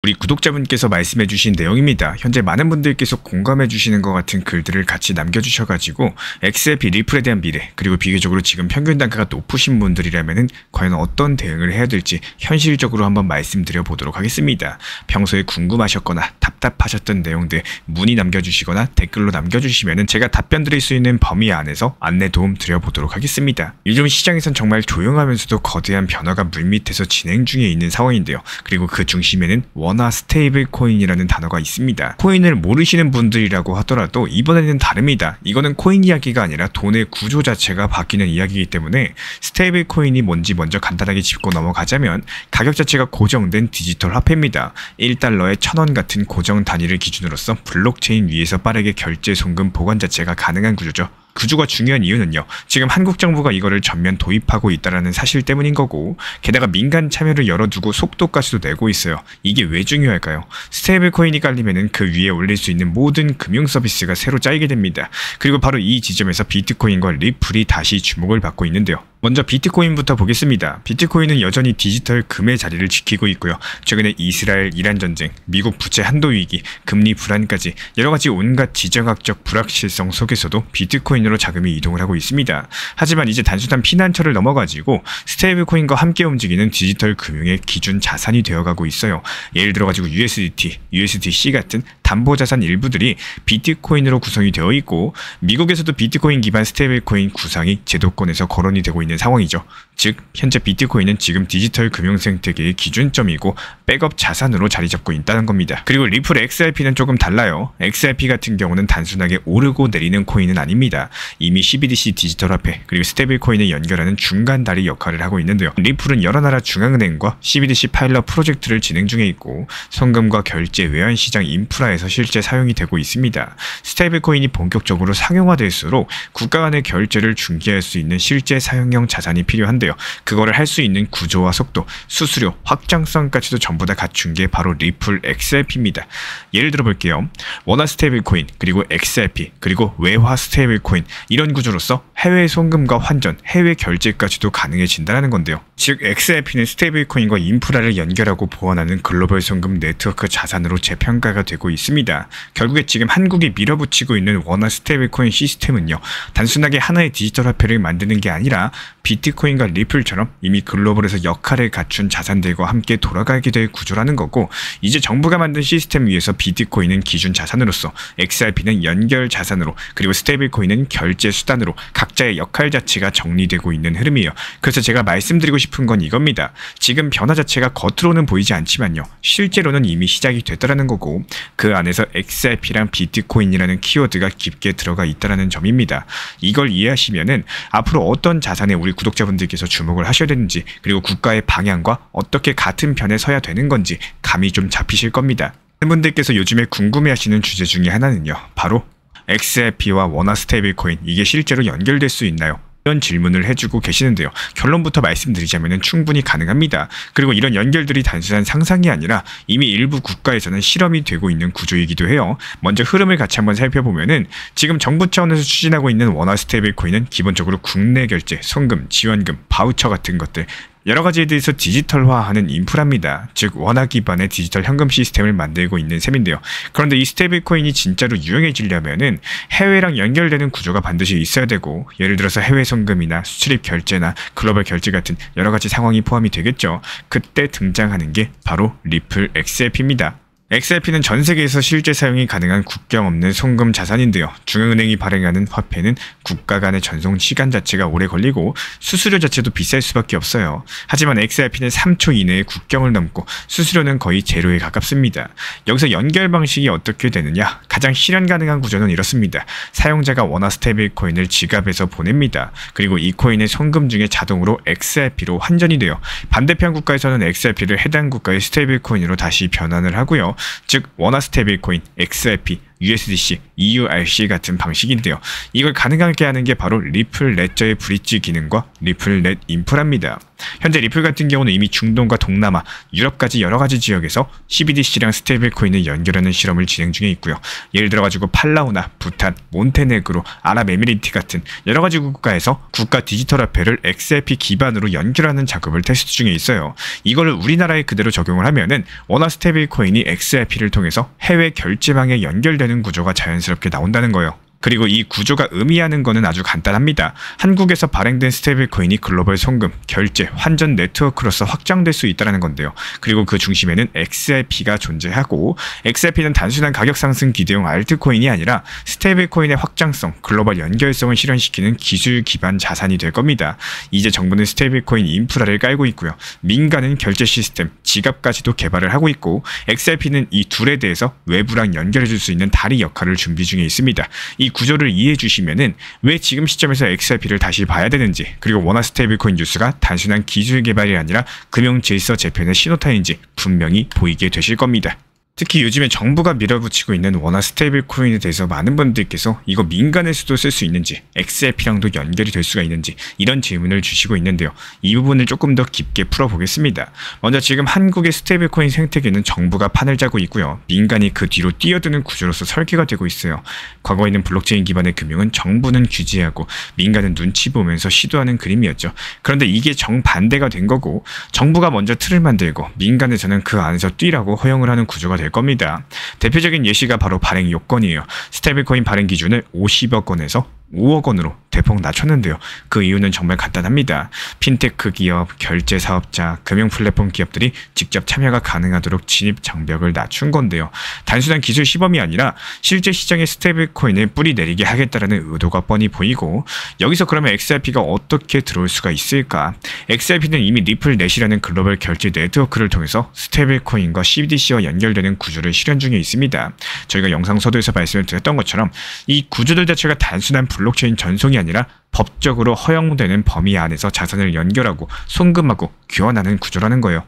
우리 구독자분께서 말씀해주신 내용입니다. 현재 많은 분들께서 공감해주시는 것 같은 글들을 같이 남겨주셔가지고 XRP 리플에 대한 미래, 그리고 비교적으로 지금 평균 단가가 높으신 분들이라면 과연 어떤 대응을 해야 될지 현실적으로 한번 말씀드려 보도록 하겠습니다. 평소에 궁금하셨거나 답답하셨던 내용들 문의 남겨주시거나 댓글로 남겨주시면 제가 답변 드릴 수 있는 범위 안에서 안내 도움 드려보도록 하겠습니다. 요즘 시장에선 정말 조용하면서도 거대한 변화가 물밑에서 진행 중에 있는 상황인데요. 그리고 그 중심에는 원화 스테이블 코인이라는 단어가 있습니다. 코인을 모르시는 분들이라고 하더라도 이번에는 다릅니다. 이거는 코인 이야기가 아니라 돈의 구조 자체가 바뀌는 이야기이기 때문에 스테이블 코인이 뭔지 먼저 간단하게 짚고 넘어가자면 가격 자체가 고정된 디지털 화폐입니다. 1달러에 1000원 같은 고정 단위를 기준으로서 블록체인 위에서 빠르게 결제, 송금, 보관 자체가 가능한 구조죠. 구조가 중요한 이유는요, 지금 한국 정부가 이거를 전면 도입하고 있다는 사실 때문인 거고, 게다가 민간 참여를 열어두고 속도까지도 내고 있어요. 이게 왜 중요할까요? 스테이블 코인이 깔리면은 그 위에 올릴 수 있는 모든 금융 서비스가 새로 짜이게 됩니다. 그리고 바로 이 지점에서 비트코인과 리플이 다시 주목을 받고 있는데요. 먼저 비트코인부터 보겠습니다. 비트코인은 여전히 디지털 금의 자리를 지키고 있고요. 최근에 이스라엘 이란 전쟁, 미국 부채 한도 위기, 금리 불안까지 여러가지 온갖 지정학적 불확실성 속에서도 비트코인으로 자금이 이동을 하고 있습니다. 하지만 이제 단순한 피난처를 넘어가지고 스테이블 코인과 함께 움직이는 디지털 금융의 기준 자산이 되어가고 있어요. 예를 들어가지고 USDT, USDC 같은 담보자산 일부들이 비트코인으로 구성이 되어 있고, 미국에서도 비트코인 기반 스테이블 코인 구상이 제도권에서 거론이 되고 있는 상황이죠. 즉 현재 비트코인은 지금 디지털 금융 생태계의 기준점이고 백업 자산으로 자리 잡고 있다는 겁니다. 그리고 리플 XRP는 조금 달라요. XRP 같은 경우는 단순하게 오르고 내리는 코인은 아닙니다. 이미 CBDC 디지털 화폐 그리고 스테이블 코인을 연결하는 중간 다리 역할을 하고 있는데요. 리플은 여러 나라 중앙은행과 CBDC 파일럿 프로젝트를 진행 중에 있고, 송금과 결제, 외환 시장 인프라에서 실제 사용이 되고 있습니다. 스테이블 코인이 본격적으로 상용화될수록 국가 간의 결제를 중개할 수 있는 실제 사용형 자산이 필요한데요. 그거를 할 수 있는 구조와 속도, 수수료, 확장성까지도 전부 다 갖춘 게 바로 리플 XRP입니다. 예를 들어 볼게요. 원화 스테이블 코인, 그리고 XRP, 그리고 외화 스테이블 코인, 이런 구조로서 해외 송금과 환전, 해외 결제까지도 가능해진다는 건데요. 즉 XRP는 스테이블 코인과 인프라를 연결하고 보완하는 글로벌 송금 네트워크 자산으로 재평가가 되고 있습니다. 결국에 지금 한국이 밀어붙이고 있는 원화 스테이블 코인 시스템은요, 단순하게 하나의 디지털 화폐를 만드는 게 아니라 비트코인과 리플처럼 이미 글로벌에서 역할을 갖춘 자산들과 함께 돌아가게 될 구조라는 거고, 이제 정부가 만든 시스템 위에서 비트코인은 기준 자산으로서, XRP는 연결 자산으로, 그리고 스테이블 코인은 결제 수단으로 각자의 역할 자체가 정리되고 있는 흐름이에요. 그래서 제가 말씀드리고 싶은 건 이겁니다. 지금 변화 자체가 겉으로는 보이지 않지만요, 실제로는 이미 시작이 됐다는 거고, 그 안에서 XRP랑 비트코인이라는 키워드가 깊게 들어가 있다는 점입니다. 이걸 이해하시면은 앞으로 어떤 자산에 우리 구독자분들께서 주목을 하셔야 되는지, 그리고 국가의 방향과 어떻게 같은 편에 서야 되는 건지 감이 좀 잡히실 겁니다. 팬분들께서 요즘에 궁금해하시는 주제 중에 하나는요, 바로 XRP와 원화 스테이블 코인, 이게 실제로 연결될 수 있나요? 이런 질문을 해주고 계시는데요. 결론부터 말씀드리자면 충분히 가능합니다. 그리고 이런 연결들이 단순한 상상이 아니라 이미 일부 국가에서는 실험이 되고 있는 구조이기도 해요. 먼저 흐름을 같이 한번 살펴보면은, 지금 정부 차원에서 추진하고 있는 원화 스테이블 코인은 기본적으로 국내 결제, 송금, 지원금, 바우처 같은 것들, 여러 가지에 대해서 디지털화하는 인프라입니다. 즉 원화 기반의 디지털 현금 시스템을 만들고 있는 셈인데요. 그런데 이 스테이블 코인이 진짜로 유용해지려면은 해외랑 연결되는 구조가 반드시 있어야 되고, 예를 들어서 해외 송금이나 수출입 결제나 글로벌 결제 같은 여러 가지 상황이 포함이 되겠죠. 그때 등장하는 게 바로 리플 XRP입니다. XRP는 전 세계에서 실제 사용이 가능한 국경 없는 송금 자산인데요. 중앙은행이 발행하는 화폐는 국가 간의 전송 시간 자체가 오래 걸리고 수수료 자체도 비쌀 수밖에 없어요. 하지만 XRP는 3초 이내에 국경을 넘고 수수료는 거의 제로에 가깝습니다. 여기서 연결 방식이 어떻게 되느냐? 가장 실현 가능한 구조는 이렇습니다. 사용자가 원화 스테이블 코인을 지갑에서 보냅니다. 그리고 이 코인의 송금 중에 자동으로 XRP로 환전이 돼요. 반대편 국가에서는 XRP를 해당 국가의 스테이블 코인으로 다시 변환을 하고요. 즉 원화 스테이블 코인, XRP, USDC, EURC 같은 방식인데요. 이걸 가능하게 하는 게 바로 리플 레저의 브릿지 기능과 리플 넷 인프라입니다. 현재 리플 같은 경우는 이미 중동과 동남아, 유럽까지 여러 가지 지역에서 CBDC랑 스테이블 코인을 연결하는 실험을 진행 중에 있고요. 예를 들어 가지고 팔라우나, 부탄, 몬테네그로, 아랍에미리트 같은 여러 가지 국가에서 국가 디지털 화폐를 XRP 기반으로 연결하는 작업을 테스트 중에 있어요. 이거를 우리나라에 그대로 적용을 하면은 원화 스테이블 코인이 XRP를 통해서 해외 결제망에 연결되는 구조가 자연스럽게 나온다는 거예요. 그리고 이 구조가 의미하는 거는 아주 간단합니다. 한국에서 발행된 스테이블 코인이 글로벌 송금, 결제, 환전 네트워크로서 확장될 수 있다는 건데요. 그리고 그 중심에는 XRP가 존재하고, XRP는 단순한 가격 상승 기대용 알트코인이 아니라 스테이블 코인의 확장성, 글로벌 연결성을 실현시키는 기술 기반 자산이 될 겁니다. 이제 정부는 스테이블 코인 인프라를 깔고 있고요. 민간은 결제 시스템, 지갑까지도 개발을 하고 있고, XRP는 이 둘에 대해서 외부랑 연결해줄 수 있는 다리 역할을 준비 중에 있습니다. 이 구조를 이해해 주시면은 왜 지금 시점에서 XRP를 다시 봐야 되는지, 그리고 원화 스테이블코인 뉴스가 단순한 기술 개발이 아니라 금융 질서 재편의 신호탄인지 분명히 보이게 되실 겁니다. 특히 요즘에 정부가 밀어붙이고 있는 원화 스테이블 코인에 대해서 많은 분들께서 이거 민간에서도 쓸 수 있는지, XRP랑도 연결이 될 수가 있는지 이런 질문을 주시고 있는데요. 이 부분을 조금 더 깊게 풀어보겠습니다. 먼저 지금 한국의 스테이블 코인 생태계는 정부가 판을 짜고 있고요. 민간이 그 뒤로 뛰어드는 구조로서 설계가 되고 있어요. 과거에는 블록체인 기반의 금융은 정부는 규제하고 민간은 눈치 보면서 시도하는 그림이었죠. 그런데 이게 정반대가 된 거고, 정부가 먼저 틀을 만들고 민간에서는 그 안에서 뛰라고 허용을 하는 구조가 될 겁니다. 대표적인 예시가 바로 발행 요건이에요. 스테이블코인 발행 기준을 50억 원에서 5억 원으로 대폭 낮췄는데요. 그 이유는 정말 간단합니다. 핀테크 기업, 결제 사업자, 금융 플랫폼 기업들이 직접 참여가 가능하도록 진입 장벽을 낮춘 건데요. 단순한 기술 시범이 아니라 실제 시장에 스테이블 코인을 뿌리 내리게 하겠다라는 의도가 뻔히 보이고, 여기서 그러면 XRP가 어떻게 들어올 수가 있을까? XRP는 이미 리플 넷이라는 글로벌 결제 네트워크를 통해서 스테이블 코인과 CBDC와 연결되는 구조를 실현 중에 있습니다. 저희가 영상 서두에서 말씀을 드렸던 것처럼 이 구조들 자체가 단순한 블록체인 전송이 아니라 법적으로 허용되는 범위 안에서 자산을 연결하고 송금하고 교환하는 구조라는 거예요.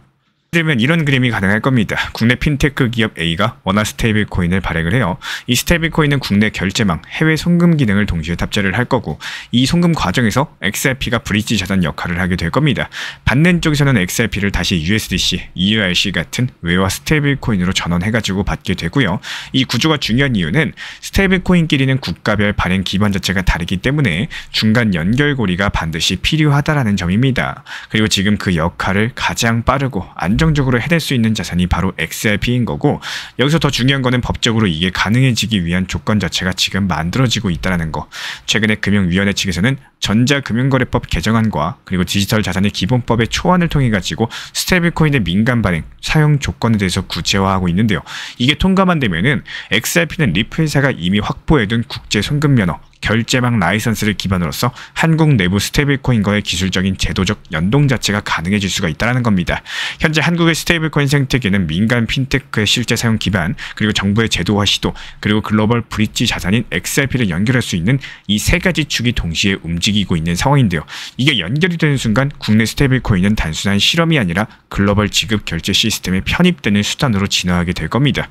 그러면 이런 그림이 가능할 겁니다. 국내 핀테크 기업 A가 원화 스테이블 코인을 발행을 해요. 이 스테이블 코인은 국내 결제망, 해외 송금 기능을 동시에 탑재를 할 거고, 이 송금 과정에서 XRP가 브릿지 자산 역할을 하게 될 겁니다. 받는 쪽에서는 XRP를 다시 USDC, EURC 같은 외화 스테이블 코인으로 전환해가지고 받게 되고요. 이 구조가 중요한 이유는 스테이블 코인끼리는 국가별 발행 기반 자체가 다르기 때문에 중간 연결고리가 반드시 필요하다라는 점입니다. 그리고 지금 그 역할을 가장 빠르고 안정적으로 해낼 수 있는 자산이 바로 XRP인 거고, 여기서 더 중요한 거는 법적으로 이게 가능해지기 위한 조건 자체가 지금 만들어지고 있다는 거. 최근에 금융위원회 측에서는 전자금융거래법 개정안과 그리고 디지털 자산의 기본법의 초안을 통해 가지고 스테이블 코인의 민간 발행 사용 조건에 대해서 구체화하고 있는데요. 이게 통과만 되면은 XRP는 리플 회사가 이미 확보해둔 국제 송금 면허, 결제망 라이선스를 기반으로서 한국 내부 스테이블코인과의 기술적인 제도적 연동 자체가 가능해질 수가 있다는 겁니다. 현재 한국의 스테이블코인 생태계는 민간 핀테크의 실제 사용 기반, 그리고 정부의 제도화 시도, 그리고 글로벌 브릿지 자산인 XRP를 연결할 수 있는 이 세 가지 축이 동시에 움직이고 있는 상황인데요. 이게 연결이 되는 순간 국내 스테이블코인은 단순한 실험이 아니라 글로벌 지급 결제 시스템에 편입되는 수단으로 진화하게 될 겁니다.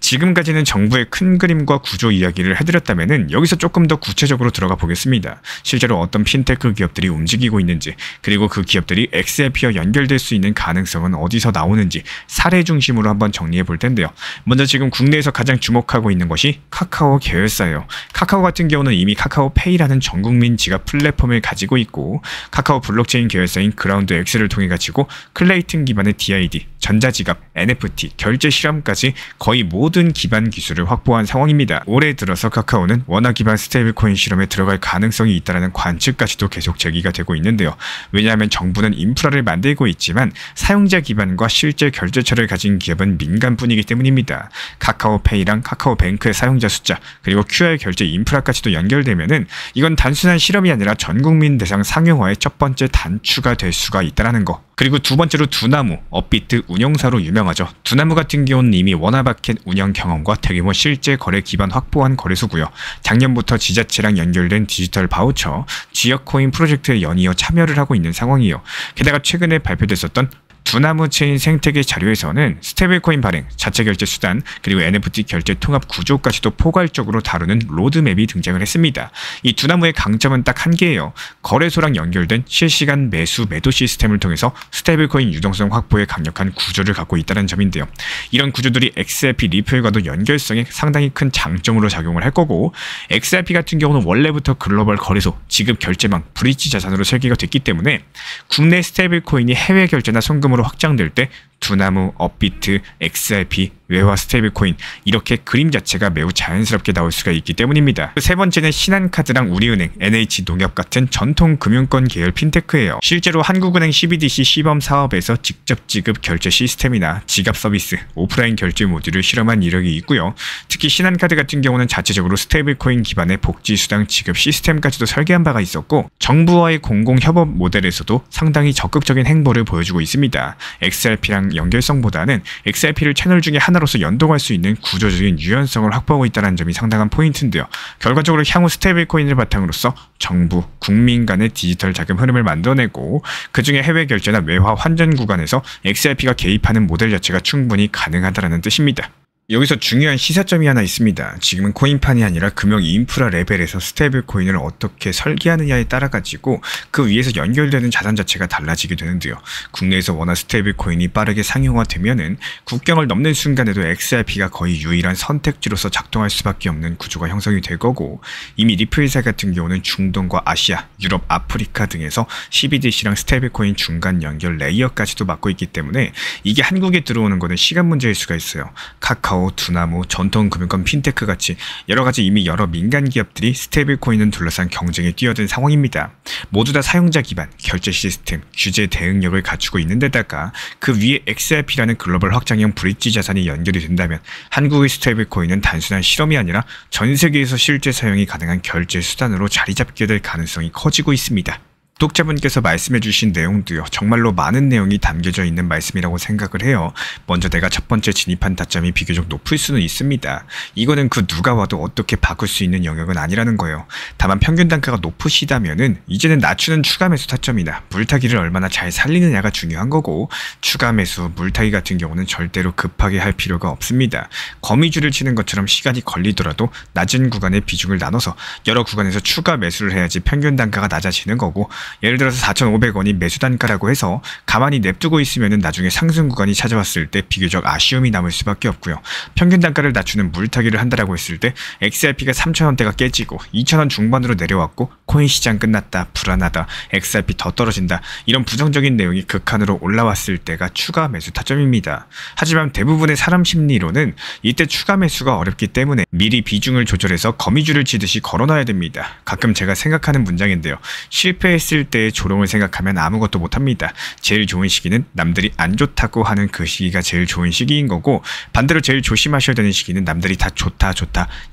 지금까지는 정부의 큰 그림과 구조 이야기를 해드렸다면 여기서 조금 더 구체적으로 들어가 보겠습니다. 실제로 어떤 핀테크 기업들이 움직이고 있는지, 그리고 그 기업들이 XRP와 연결될 수 있는 가능성은 어디서 나오는지 사례 중심으로 한번 정리해 볼 텐데요. 먼저 지금 국내에서 가장 주목하고 있는 것이 카카오 계열사예요. 카카오 같은 경우는 이미 카카오페이라는 전국민 지갑 플랫폼을 가지고 있고, 카카오 블록체인 계열사인 그라운드 X를 통해 가지고 클레이튼 기반의 DID, 전자지갑, NFT, 결제 실험까지 거의 모든 기반 기술을 확보한 상황입니다. 올해 들어서 카카오는 원화 기반 스테이블코인 실험에 들어갈 가능성이 있다는 관측까지도 계속 제기가 되고 있는데요. 왜냐하면 정부는 인프라를 만들고 있지만 사용자 기반과 실제 결제처를 가진 기업은 민간뿐이기 때문입니다. 카카오페이랑 카카오뱅크의 사용자 숫자, 그리고 QR 결제 인프라까지도 연결되면은 이건 단순한 실험이 아니라 전국민 대상 상용화의 첫 번째 단추가 될 수가 있다는 거. 그리고 두 번째로 두나무, 업비트 운영사로 유명하죠. 두나무 같은 경우는 이미 원화바켓 운영 경험과 대규모 실제 거래 기반 확보한 거래소고요. 작년부터 지자체랑 연결된 디지털 바우처, 지역코인 프로젝트에 연이어 참여를 하고 있는 상황이에요. 게다가 최근에 발표됐었던 두나무 체인 생태계 자료에서는 스테이블코인 발행, 자체 결제 수단, 그리고 NFT 결제 통합 구조까지도 포괄적으로 다루는 로드맵이 등장을 했습니다. 이 두나무의 강점은 딱 한 개예요. 거래소랑 연결된 실시간 매수 매도 시스템을 통해서 스테이블코인 유동성 확보에 강력한 구조를 갖고 있다는 점인데요. 이런 구조들이 XRP 리플과도 연결성에 상당히 큰 장점으로 작용을 할 거고, XRP 같은 경우는 원래부터 글로벌 거래소, 지급 결제망, 브릿지 자산으로 설계가 됐기 때문에 국내 스테이블코인이 해외 결제나 송금으로 확장될 때 두나무, 업비트, XRP, 외화 스테이블코인 이렇게 그림 자체가 매우 자연스럽게 나올 수가 있기 때문입니다. 세 번째는 신한카드랑 우리은행, NH농협 같은 전통 금융권 계열 핀테크예요. 실제로 한국은행 CBDC 시범 사업에서 직접 지급 결제 시스템이나 지갑 서비스, 오프라인 결제 모듈을 실험한 이력이 있고요. 특히 신한카드 같은 경우는 자체적으로 스테이블코인 기반의 복지수당 지급 시스템까지도 설계한 바가 있었고, 정부와의 공공협업 모델에서도 상당히 적극적인 행보를 보여주고 있습니다. XRP랑 연결성보다는 XRP를 채널 중에 하나로서 연동할 수 있는 구조적인 유연성을 확보하고 있다는 점이 상당한 포인트인데요. 결과적으로 향후 스테이블코인을 바탕으로서 정부, 국민 간의 디지털 자금 흐름을 만들어내고, 그중에 해외 결제나 외화 환전 구간에서 XRP가 개입하는 모델 자체가 충분히 가능하다는 뜻입니다. 여기서 중요한 시사점이 하나 있습니다. 지금은 코인판이 아니라 금융 인프라 레벨에서 스테이블 코인을 어떻게 설계하느냐에 따라 가지고 그 위에서 연결되는 자산 자체가 달라지게 되는데요. 국내에서 워낙 스테이블 코인이 빠르게 상용화되면은 국경을 넘는 순간에도 XRP가 거의 유일한 선택지로서 작동할 수밖에 없는 구조가 형성이 될 거고, 이미 리플사 같은 경우는 중동과 아시아, 유럽, 아프리카 등에서 CBDC랑 스테이블 코인 중간 연결 레이어까지도 맡고 있기 때문에 이게 한국에 들어오는 거는 시간 문제일 수가 있어요. 카카오, 두나무, 전통금융권 핀테크 같이 여러가지 이미 여러 민간 기업들이 스테이블 코인을 둘러싼 경쟁에 뛰어든 상황입니다. 모두 다 사용자 기반, 결제 시스템, 규제 대응력을 갖추고 있는 데다가 그 위에 XRP라는 글로벌 확장형 브릿지 자산이 연결이 된다면 한국의 스테이블 코인은 단순한 실험이 아니라 전 세계에서 실제 사용이 가능한 결제 수단으로 자리 잡게 될 가능성이 커지고 있습니다. 독자분께서 말씀해주신 내용도요, 정말로 많은 내용이 담겨져 있는 말씀이라고 생각을 해요. 먼저 내가 첫 번째 진입한 타점이 비교적 높을 수는 있습니다. 이거는 그 누가 와도 어떻게 바꿀 수 있는 영역은 아니라는 거예요. 다만 평균 단가가 높으시다면은 이제는 낮추는 추가 매수 타점이나 물타기를 얼마나 잘 살리느냐가 중요한 거고, 추가 매수, 물타기 같은 경우는 절대로 급하게 할 필요가 없습니다. 거미줄을 치는 것처럼 시간이 걸리더라도 낮은 구간의 비중을 나눠서 여러 구간에서 추가 매수를 해야지 평균 단가가 낮아지는 거고, 예를 들어서 4,500원이 매수 단가라고 해서 가만히 냅두고 있으면 나중에 상승 구간이 찾아왔을 때 비교적 아쉬움이 남을 수밖에 없고요. 평균 단가를 낮추는 물타기를 한다라고 했을 때 XRP가 3,000원대가 깨지고 2,000원 중반으로 내려왔고 코인 시장 끝났다, 불안하다, XRP 더 떨어진다, 이런 부정적인 내용이 극한으로 올라왔을 때가 추가 매수 타점입니다. 하지만 대부분의 사람 심리로는 이때 추가 매수가 어렵기 때문에 미리 비중을 조절해서 거미줄을 치듯이 걸어놔야 됩니다. 가끔 제가 생각하는 문장인데요. 실패했을 때의 조롱을 생각하면 아무것도 못합니다. 제일 좋은 시기는 남들이 안 좋다고 하는 그 시기가 제일 좋은 시기인 거고, 반대로 제일 조심하셔야 되는 시기는 남들이 다 좋다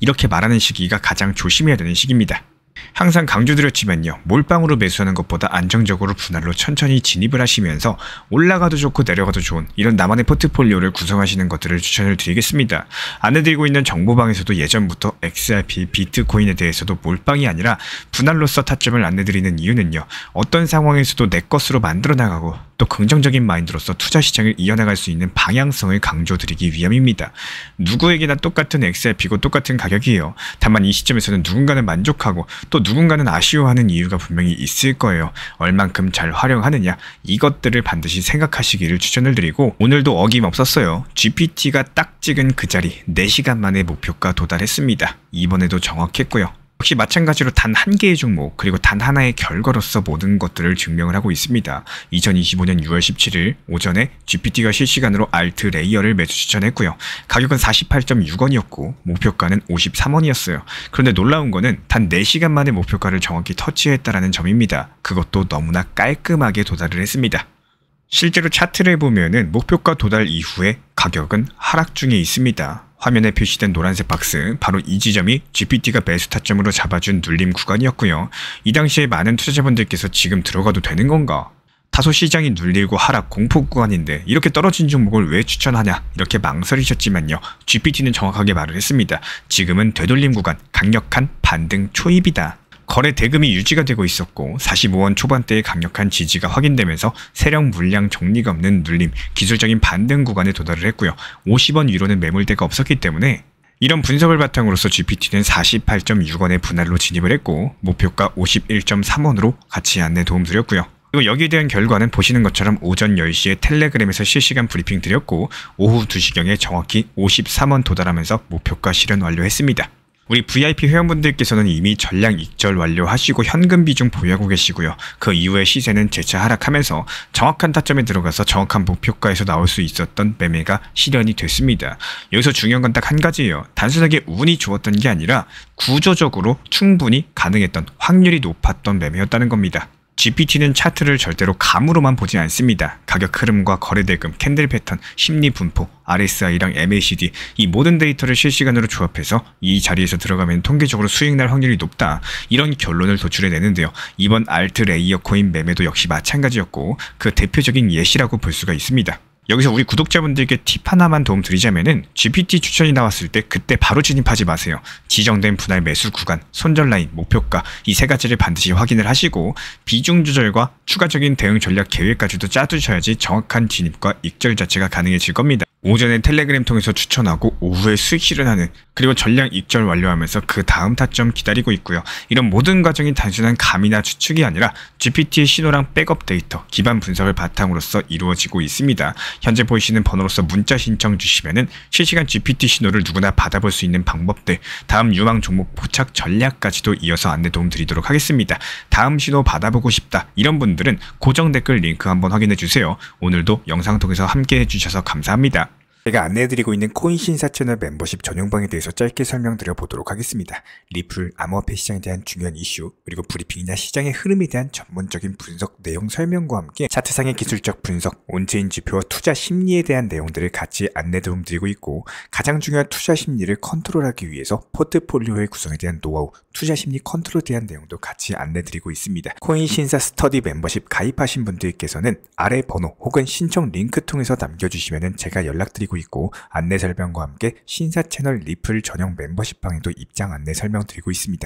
이렇게 말하는 시기가 가장 조심해야 되는 시기입니다. 항상 강조드렸지만요, 몰빵으로 매수하는 것보다 안정적으로 분할로 천천히 진입을 하시면서 올라가도 좋고 내려가도 좋은 이런 나만의 포트폴리오를 구성하시는 것들을 추천을 드리겠습니다. 안내드리고 있는 정보방에서도 예전부터 XRP, 비트코인에 대해서도 몰빵이 아니라 분할로서 타점을 안내드리는 이유는요, 어떤 상황에서도 내 것으로 만들어 나가고 또 긍정적인 마인드로서 투자 시장을 이어나갈 수 있는 방향성을 강조드리기 위함입니다. 누구에게나 똑같은 XRP고 똑같은 가격이에요. 다만 이 시점에서는 누군가는 만족하고 또 누군가는 아쉬워하는 이유가 분명히 있을 거예요. 얼만큼 잘 활용하느냐, 이것들을 반드시 생각하시기를 추천을 드리고, 오늘도 어김없었어요. GPT가 딱 찍은 그 자리 4시간 만에 목표가 도달했습니다. 이번에도 정확했고요. 역시 마찬가지로 단 한 개의 종목, 그리고 단 하나의 결과로서 모든 것들을 증명을 하고 있습니다. 2025년 6월 17일 오전에 GPT가 실시간으로 알트 레이어를 매수 추천했고요. 가격은 48.6원이었고 목표가는 53원이었어요. 그런데 놀라운 거는 단 4시간 만에 목표가를 정확히 터치했다라는 점입니다. 그것도 너무나 깔끔하게 도달을 했습니다. 실제로 차트를 보면은 목표가 도달 이후에 가격은 하락 중에 있습니다. 화면에 표시된 노란색 박스, 바로 이 지점이 GPT가 매수 타점으로 잡아준 눌림 구간이었고요. 이 당시에 많은 투자자분들께서 지금 들어가도 되는 건가? 다소 시장이 눌리고 하락 공포 구간인데 이렇게 떨어진 종목을 왜 추천하냐, 이렇게 망설이셨지만요, GPT는 정확하게 말을 했습니다. 지금은 되돌림 구간, 강력한 반등 초입이다. 거래 대금이 유지가 되고 있었고 45원 초반대의 강력한 지지가 확인되면서 세력 물량 정리가 없는 눌림, 기술적인 반등 구간에 도달을 했고요. 50원 위로는 매물대가 없었기 때문에 이런 분석을 바탕으로서 GPT는 48.6원의 분할로 진입을 했고 목표가 51.3원으로 같이 안내 도움드렸고요. 그리고 여기에 대한 결과는 보시는 것처럼 오전 10시에 텔레그램에서 실시간 브리핑 드렸고 오후 2시경에 정확히 53원 도달하면서 목표가 실현 완료했습니다. 우리 VIP 회원분들께서는 이미 전량 익절 완료하시고 현금 비중 보유하고 계시고요. 그 이후에 시세는 재차 하락하면서 정확한 타점에 들어가서 정확한 목표가에서 나올 수 있었던 매매가 실현이 됐습니다. 여기서 중요한 건 딱 한 가지예요. 단순하게 운이 좋았던 게 아니라 구조적으로 충분히 가능했던, 확률이 높았던 매매였다는 겁니다. GPT는 차트를 절대로 감으로만 보지 않습니다. 가격 흐름과 거래 대금, 캔들 패턴, 심리 분포, RSI랑 MACD 이 모든 데이터를 실시간으로 조합해서 이 자리에서 들어가면 통계적으로 수익 날 확률이 높다. 이런 결론을 도출해내는데요. 이번 알트 레이어 코인 매매도 역시 마찬가지였고 그 대표적인 예시라고 볼 수가 있습니다. 여기서 우리 구독자분들께 팁 하나만 도움 드리자면은 GPT 추천이 나왔을 때 그때 바로 진입하지 마세요. 지정된 분할 매수 구간, 손절 라인, 목표가 이 세 가지를 반드시 확인을 하시고 비중 조절과 추가적인 대응 전략 계획까지도 짜두셔야지 정확한 진입과 익절 자체가 가능해질 겁니다. 오전에 텔레그램 통해서 추천하고 오후에 수익 실현하는, 그리고 전량 익절 완료하면서 그 다음 타점 기다리고 있고요. 이런 모든 과정이 단순한 감이나 추측이 아니라 GPT의 신호랑 백업 데이터, 기반 분석을 바탕으로서 이루어지고 있습니다. 현재 보이시는 번호로서 문자 신청 주시면은 실시간 GPT 신호를 누구나 받아볼 수 있는 방법들, 다음 유망 종목 포착 전략까지도 이어서 안내 도움 드리도록 하겠습니다. 다음 신호 받아보고 싶다 이런 분들은 고정 댓글 링크 한번 확인해 주세요. 오늘도 영상 통해서 함께 해주셔서 감사합니다. 제가 안내해드리고 있는 코인 신사 채널 멤버십 전용방에 대해서 짧게 설명드려 보도록 하겠습니다. 리플, 암호화폐 시장에 대한 중요한 이슈, 그리고 브리핑이나 시장의 흐름에 대한 전문적인 분석 내용 설명과 함께 차트상의 기술적 분석, 온체인 지표와 투자 심리에 대한 내용들을 같이 안내 도움드리고 있고, 가장 중요한 투자 심리를 컨트롤하기 위해서 포트폴리오의 구성에 대한 노하우, 투자 심리 컨트롤에 대한 내용도 같이 안내드리고 있습니다. 코인 신사 스터디 멤버십 가입하신 분들께서는 아래 번호 혹은 신청 링크 통해서 남겨주시면 제가 연락드리고 있고, 안내 설명과 함께 신사 채널 리플 전용 멤버십 방에도 입장 안내 설명드리고 있습니다.